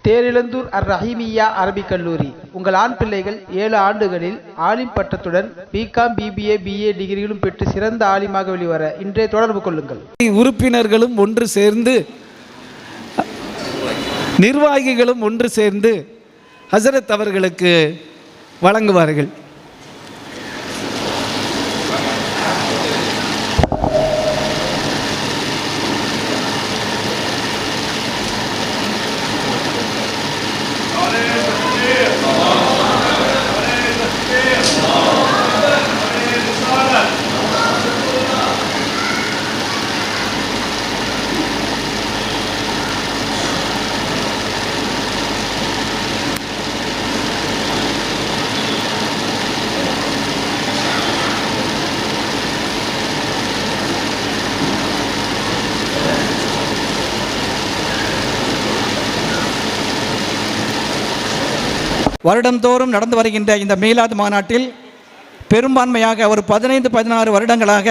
Therizhandur ரஹீமிய்யா Arabic கல்லூரி. உங்கள் ஆண் பிள்ளைகள் 7 ஆண்டுகளில் ஆலிம் பட்டத்துடன் பிகாம், பிபிஏ, பிஏ டிகிரிகளும் பெற்று சிறந்த ஆலிமாக வெளிவர இன்றே தொடர்பு கொள்ளுங்கள். உறுப்பினர்களும் ஒன்று சேர்ந்து, நிர்வாகிகளும் ஒன்று சேர்ந்து ஹசரத் அவர்களுக்கு வழங்குவார்கள். வருடந்தோறும் நடந்து வருகின்ற இந்த மீலாத் மாநாட்டில் பெரும்பான்மையாக ஒரு 15-16 வருடங்களாக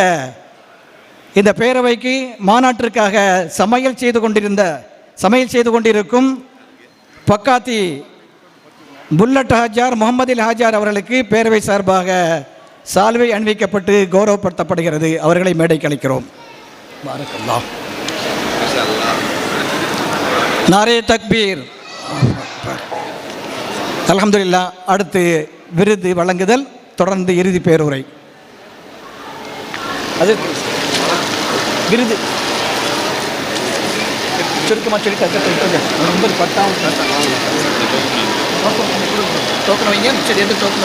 இந்த பேரவைக்கு மாநாட்டிற்காக சமையல் செய்து கொண்டிருக்கும் பக்காத்தி புல்லட் ஹாஜார் முகமது ஹாஜார் அவர்களுக்கு பேரவை சார்பாக சால்வை அணிவிக்கப்பட்டு கௌரவப்படுத்தப்படுகிறது. அவர்களை மேடைக்கு அழைக்கிறோம். நாரே தக்பீர். அல்ஹம்துலில்லாஹ். அடுத்து விருது வழங்குதல், தொடர்ந்து இறுதி பேருரை. அது விருது சுருக்கமாக சொல்லி டோக்கன் வைங்க. சரி, எது டோக்கன்